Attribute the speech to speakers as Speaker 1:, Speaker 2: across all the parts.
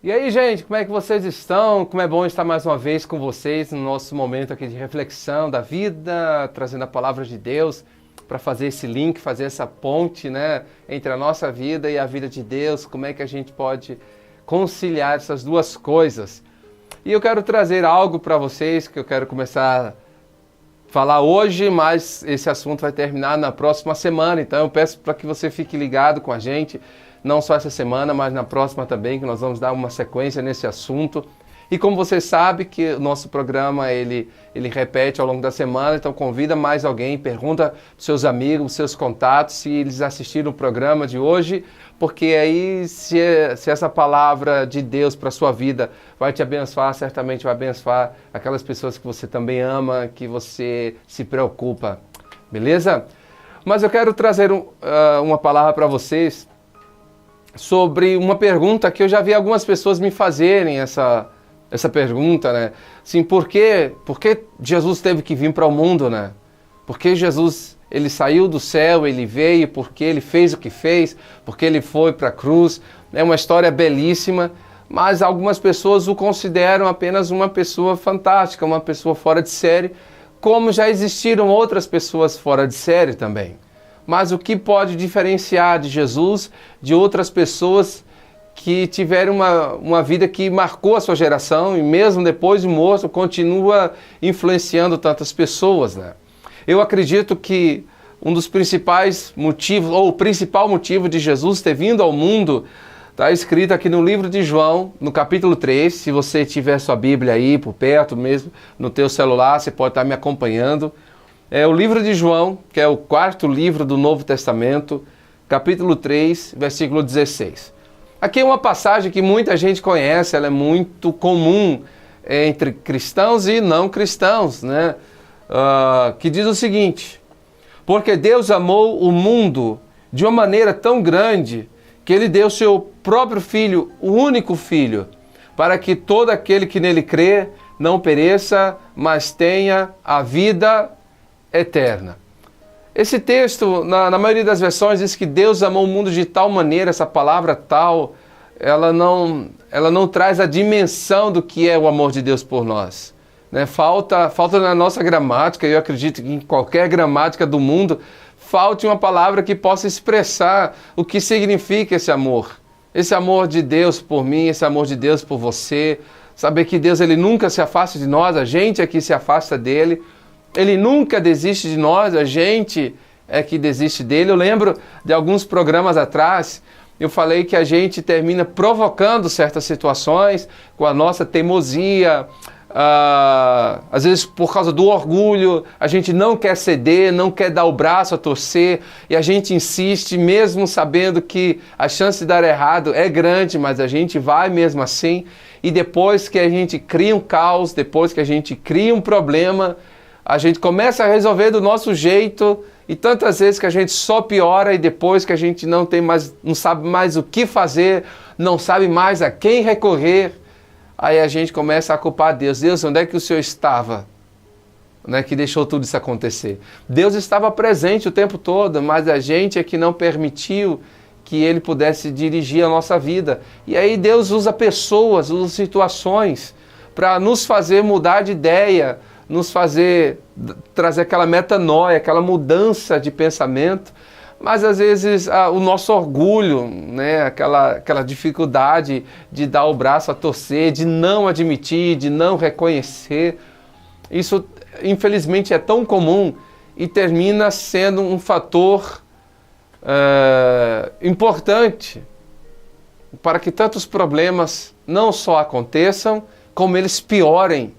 Speaker 1: E aí, gente, como é que vocês estão? Como é bom estar mais uma vez com vocês no nosso momento aqui de reflexão da vida, trazendo a palavra de Deus para fazer esse link, fazer essa ponte, né, entre a nossa vida e a vida de Deus. Como é que a gente pode conciliar essas duas coisas? E eu quero trazer algo para vocês que eu quero começar a falar hoje, mas esse assunto vai terminar na próxima semana. Então eu peço para que você fique ligado com a gente, não só essa semana, mas na próxima também, que nós vamos dar uma sequência nesse assunto. E como você sabe que o nosso programa ele repete ao longo da semana, então convida mais alguém, pergunta para seus amigos, seus contatos, se eles assistiram o programa de hoje, porque aí se essa palavra de Deus para a sua vida vai te abençoar, certamente vai abençoar aquelas pessoas que você também ama, que você se preocupa, beleza? Mas eu quero trazer uma palavra para vocês sobre uma pergunta que eu já vi algumas pessoas me fazerem essa pergunta, né? Assim, por que Jesus teve que vir para o mundo, né? Por que Jesus, ele saiu do céu, ele veio, porque ele fez o que fez, porque ele foi para a cruz. É uma história belíssima, mas algumas pessoas o consideram apenas uma pessoa fantástica, uma pessoa fora de série, como já existiram outras pessoas fora de série também. Mas o que pode diferenciar de Jesus de outras pessoas que tiveram uma vida que marcou a sua geração e mesmo depois de morto continua influenciando tantas pessoas, né? Eu acredito que um dos principais motivos, ou o principal motivo de Jesus ter vindo ao mundo, está escrito aqui no livro de João, no capítulo 3, se você tiver sua Bíblia aí por perto mesmo, no teu celular, você pode estar me acompanhando. É o livro de João, que é o quarto livro do Novo Testamento, capítulo 3, versículo 16. Aqui é uma passagem que muita gente conhece, ela é muito comum entre cristãos e não cristãos, né? Que diz o seguinte: porque Deus amou o mundo de uma maneira tão grande que Ele deu seu próprio Filho, o único Filho, para que todo aquele que nele crê não pereça, mas tenha a vida eterna. Esse texto, na maioria das versões, diz que Deus amou o mundo de tal maneira, essa palavra tal, ela não traz a dimensão do que é o amor de Deus por nós, né? Falta na nossa gramática, eu acredito que em qualquer gramática do mundo, falte uma palavra que possa expressar o que significa esse amor. Esse amor de Deus por mim, esse amor de Deus por você, saber que Deus ele nunca se afasta de nós, a gente é que se afasta dele. Ele nunca desiste de nós, a gente é que desiste dele. Eu lembro de alguns programas atrás, eu falei que a gente termina provocando certas situações com a nossa teimosia, às vezes por causa do orgulho, a gente não quer ceder, não quer dar o braço a torcer, e a gente insiste, mesmo sabendo que a chance de dar errado é grande, mas a gente vai mesmo assim, e depois que a gente cria um caos, depois que a gente cria um problema, a gente começa a resolver do nosso jeito e tantas vezes que a gente só piora e depois que a gente não sabe mais o que fazer, não sabe mais a quem recorrer, aí a gente começa a culpar Deus. Deus, onde é que o Senhor estava? Onde é que deixou tudo isso acontecer? Deus estava presente o tempo todo, mas a gente é que não permitiu que Ele pudesse dirigir a nossa vida. E aí Deus usa pessoas, usa situações para nos fazer mudar de ideia, nos fazer trazer aquela metanoia, aquela mudança de pensamento, mas às vezes o nosso orgulho, né, aquela dificuldade de dar o braço a torcer, de não admitir, de não reconhecer, isso infelizmente é tão comum e termina sendo um fator importante para que tantos problemas não só aconteçam, como eles piorem.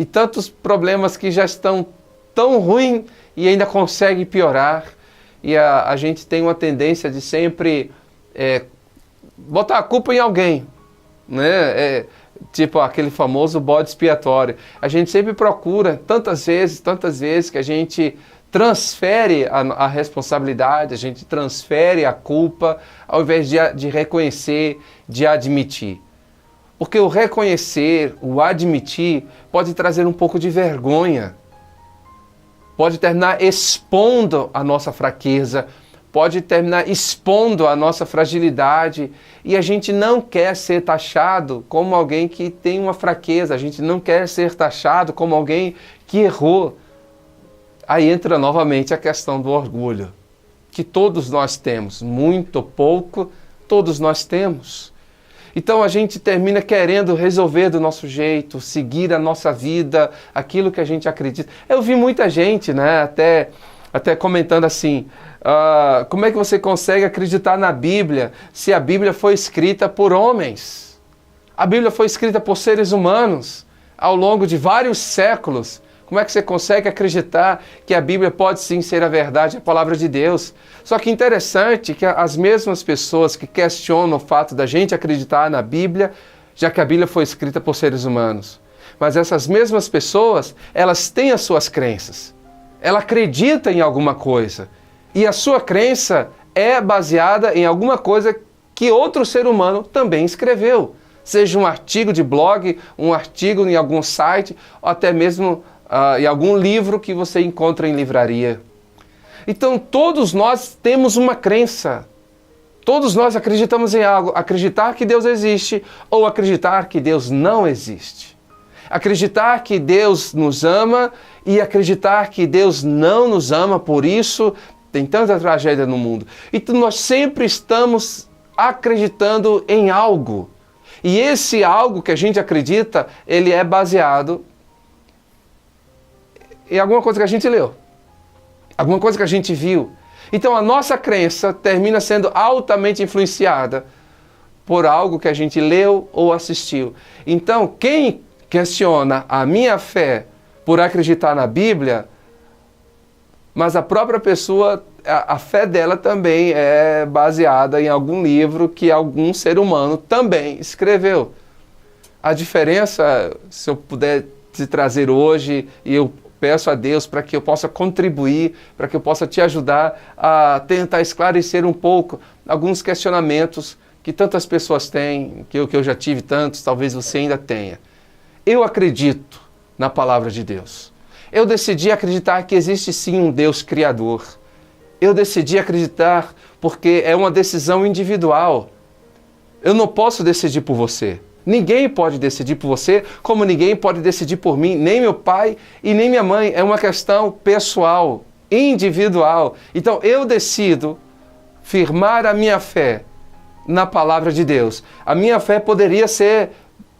Speaker 1: E tantos problemas que já estão tão ruins e ainda conseguem piorar. E a gente tem uma tendência de sempre botar a culpa em alguém, né? Tipo aquele famoso bode expiatório. A gente sempre procura, tantas vezes que a gente transfere a responsabilidade, a gente transfere a culpa, ao invés de reconhecer, de admitir. Porque o reconhecer, o admitir, pode trazer um pouco de vergonha. Pode terminar expondo a nossa fraqueza, pode terminar expondo a nossa fragilidade e a gente não quer ser taxado como alguém que tem uma fraqueza, a gente não quer ser taxado como alguém que errou. Aí entra novamente a questão do orgulho, que todos nós temos, muito ou pouco, todos nós temos. Então a gente termina querendo resolver do nosso jeito, seguir a nossa vida, aquilo que a gente acredita. Eu vi muita gente, né, até comentando assim, como é que você consegue acreditar na Bíblia se a Bíblia foi escrita por homens? A Bíblia foi escrita por seres humanos ao longo de vários séculos. Como é que você consegue acreditar que a Bíblia pode sim ser a verdade, a palavra de Deus? Só que interessante que as mesmas pessoas que questionam o fato da gente acreditar na Bíblia, já que a Bíblia foi escrita por seres humanos, mas essas mesmas pessoas, elas têm as suas crenças. Ela acredita em alguma coisa. E a sua crença é baseada em alguma coisa que outro ser humano também escreveu. Seja um artigo de blog, um artigo em algum site, ou até mesmo em algum livro que você encontra em livraria. Então todos nós temos uma crença. Todos nós acreditamos em algo. Acreditar que Deus existe ou acreditar que Deus não existe. Acreditar que Deus nos ama e acreditar que Deus não nos ama, por isso tem tanta tragédia no mundo. Então nós sempre estamos acreditando em algo. E esse algo que a gente acredita, ele é baseado em alguma coisa que a gente leu, alguma coisa que a gente viu. Então a nossa crença termina sendo altamente influenciada por algo que a gente leu ou assistiu. Então quem questiona a minha fé por acreditar na Bíblia, mas a própria pessoa, a fé dela também é baseada em algum livro que algum ser humano também escreveu. A diferença, se eu puder te trazer hoje, e eu peço a Deus para que eu possa contribuir, para que eu possa te ajudar a tentar esclarecer um pouco alguns questionamentos que tantas pessoas têm, que eu já tive tantos, talvez você ainda tenha. Eu acredito na palavra de Deus. Eu decidi acreditar que existe sim um Deus criador. Eu decidi acreditar porque é uma decisão individual. Eu não posso decidir por você. Ninguém pode decidir por você, como ninguém pode decidir por mim, nem meu pai e nem minha mãe. É uma questão pessoal, individual. Então eu decido firmar a minha fé na palavra de Deus. A minha fé poderia ser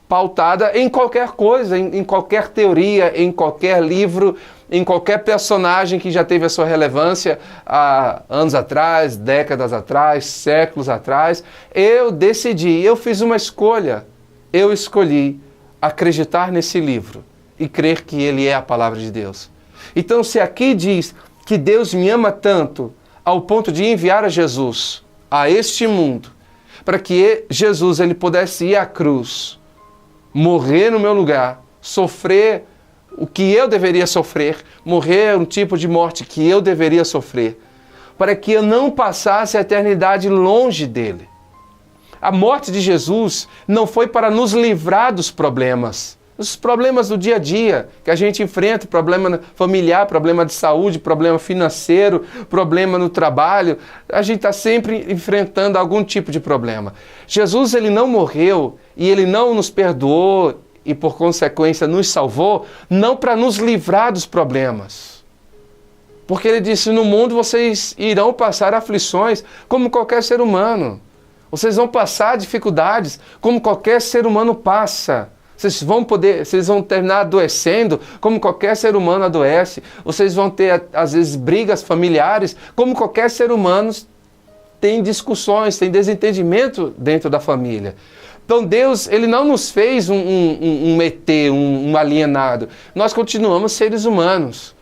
Speaker 1: pautada em qualquer coisa, em qualquer teoria, em qualquer livro, em qualquer personagem que já teve a sua relevância há anos atrás, décadas atrás, séculos atrás. Eu decidi, eu fiz uma escolha. Eu escolhi acreditar nesse livro e crer que ele é a palavra de Deus. Então, se aqui diz que Deus me ama tanto ao ponto de enviar a Jesus a este mundo, para que Jesus ele pudesse ir à cruz, morrer no meu lugar, sofrer o que eu deveria sofrer, morrer um tipo de morte que eu deveria sofrer, para que eu não passasse a eternidade longe dele. A morte de Jesus não foi para nos livrar dos problemas. Os problemas do dia a dia que a gente enfrenta, problema familiar, problema de saúde, problema financeiro, problema no trabalho, a gente está sempre enfrentando algum tipo de problema. Jesus ele não morreu e ele não nos perdoou e por consequência nos salvou, não para nos livrar dos problemas. Porque ele disse, no mundo vocês irão passar aflições como qualquer ser humano. Vocês vão passar dificuldades como qualquer ser humano passa. Vocês vão terminar adoecendo como qualquer ser humano adoece. Vocês vão ter, às vezes, brigas familiares como qualquer ser humano tem discussões, tem desentendimento dentro da família. Então Deus, ele não nos fez um ET, um alienado. Nós continuamos seres humanos.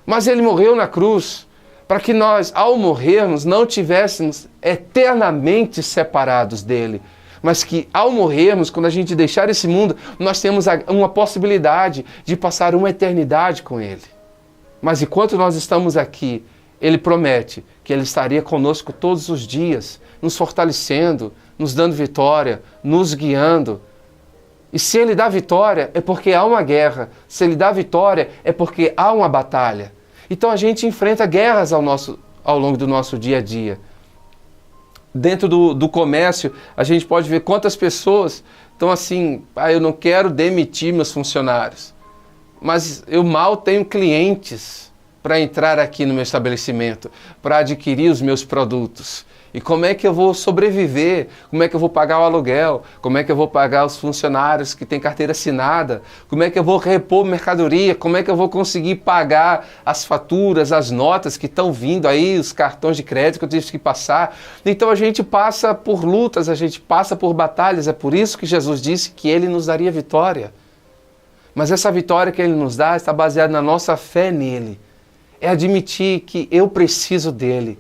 Speaker 1: Mas ele morreu na cruz para que nós, ao morrermos, não tivéssemos eternamente separados dele, mas que ao morrermos, quando a gente deixar esse mundo, nós temos uma possibilidade de passar uma eternidade com ele. Mas enquanto nós estamos aqui, ele promete que ele estaria conosco todos os dias, nos fortalecendo, nos dando vitória, nos guiando. E se ele dá vitória, é porque há uma guerra. Se ele dá vitória, é porque há uma batalha. Então a gente enfrenta guerras ao ao longo do nosso dia a dia. Dentro do comércio, a gente pode ver quantas pessoas estão assim, eu não quero demitir meus funcionários, mas eu mal tenho clientes para entrar aqui no meu estabelecimento, para adquirir os meus produtos. E como é que eu vou sobreviver? Como é que eu vou pagar o aluguel? Como é que eu vou pagar os funcionários que têm carteira assinada? Como é que eu vou repor mercadoria? Como é que eu vou conseguir pagar as faturas, as notas que estão vindo aí, os cartões de crédito que eu tive que passar? Então a gente passa por lutas, a gente passa por batalhas. É por isso que Jesus disse que Ele nos daria vitória. Mas essa vitória que Ele nos dá está baseada na nossa fé nele. É admitir que eu preciso dele.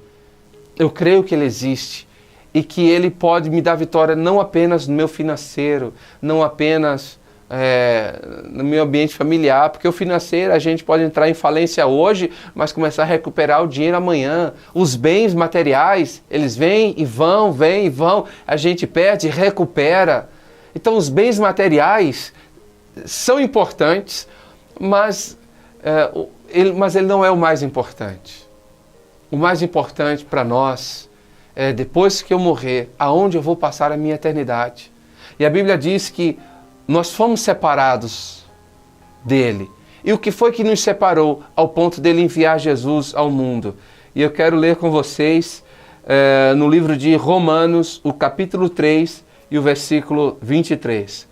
Speaker 1: Eu creio que Ele existe e que Ele pode me dar vitória não apenas no meu financeiro, não apenas no meu ambiente familiar, porque o financeiro a gente pode entrar em falência hoje, mas começar a recuperar o dinheiro amanhã. Os bens materiais, eles vêm e vão, a gente perde e recupera. Então os bens materiais são importantes, mas ele não é o mais importante. O mais importante para nós é, depois que eu morrer, aonde eu vou passar a minha eternidade. E a Bíblia diz que nós fomos separados dele. E o que foi que nos separou ao ponto dele enviar Jesus ao mundo? E eu quero ler com vocês no livro de Romanos, o capítulo 3 e o versículo 23.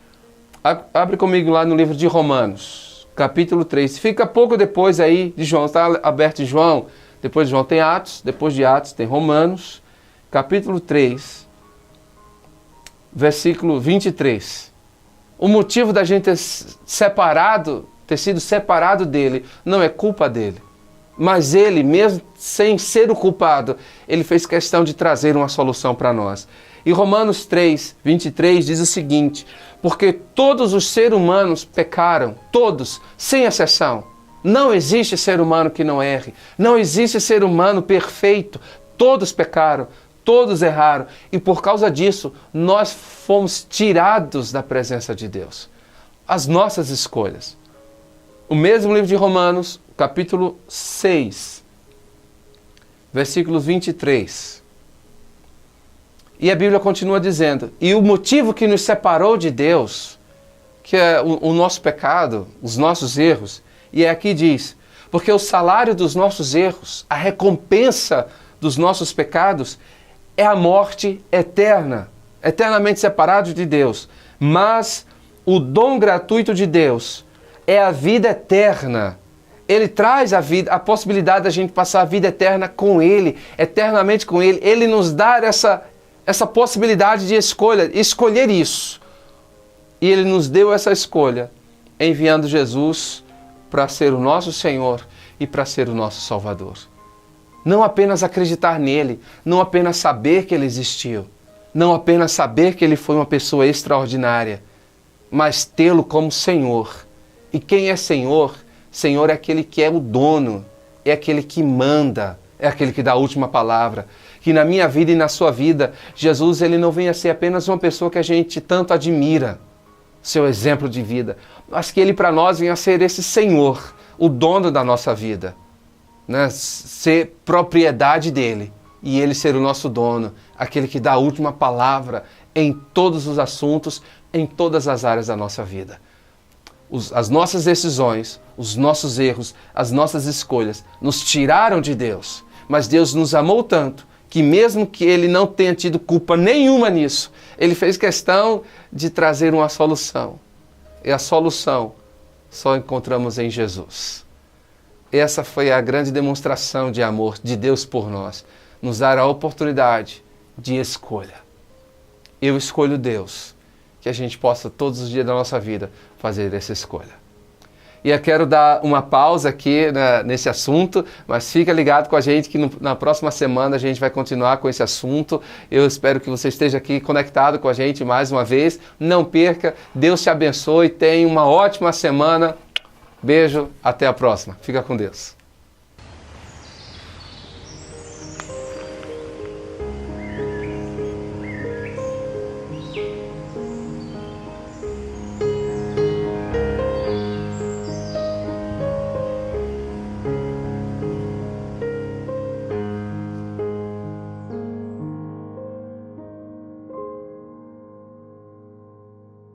Speaker 1: Abre comigo lá no livro de Romanos, capítulo 3. Fica pouco depois aí de João, está aberto em João. Depois de João tem Atos, depois de Atos tem Romanos, capítulo 3, versículo 23. O motivo da gente ter sido separado dele, não é culpa dele. Mas ele, mesmo sem ser o culpado, ele fez questão de trazer uma solução para nós. E Romanos 3, 23 diz o seguinte: porque todos os seres humanos pecaram, todos, sem exceção. Não existe ser humano que não erre. Não existe ser humano perfeito. Todos pecaram, todos erraram. E por causa disso, nós fomos tirados da presença de Deus. As nossas escolhas. O mesmo livro de Romanos, capítulo 6, versículo 23. E a Bíblia continua dizendo: e o motivo que nos separou de Deus, que é o nosso pecado, os nossos erros, e aqui diz, porque o salário dos nossos erros, a recompensa dos nossos pecados, é a morte eterna, eternamente separados de Deus. Mas o dom gratuito de Deus é a vida eterna. Ele traz a vida, a possibilidade da gente passar a vida eterna com Ele, eternamente com Ele. Ele nos dá essa possibilidade de escolher isso. E Ele nos deu essa escolha, enviando Jesus para ser o nosso Senhor e para ser o nosso Salvador. Não apenas acreditar nele, não apenas saber que ele existiu, não apenas saber que ele foi uma pessoa extraordinária, mas tê-lo como Senhor. E quem é Senhor? Senhor é aquele que é o dono, é aquele que manda, é aquele que dá a última palavra. Que na minha vida e na sua vida, Jesus ele não venha a ser apenas uma pessoa que a gente tanto admira, seu exemplo de vida, mas que ele para nós venha a ser esse Senhor, o dono da nossa vida, né? Ser propriedade dele e ele ser o nosso dono, aquele que dá a última palavra em todos os assuntos, em todas as áreas da nossa vida. As nossas decisões, os nossos erros, as nossas escolhas nos tiraram de Deus, mas Deus nos amou tanto que mesmo que ele não tenha tido culpa nenhuma nisso, ele fez questão de trazer uma solução. E a solução só encontramos em Jesus. Essa foi a grande demonstração de amor de Deus por nós. Nos dar a oportunidade de escolha. Eu escolho Deus. Que a gente possa todos os dias da nossa vida fazer essa escolha. E eu quero dar uma pausa aqui nesse assunto, mas fica ligado com a gente que na próxima semana a gente vai continuar com esse assunto. Eu espero que você esteja aqui conectado com a gente mais uma vez. Não perca, Deus te abençoe, tenha uma ótima semana. Beijo, até a próxima. Fica com Deus.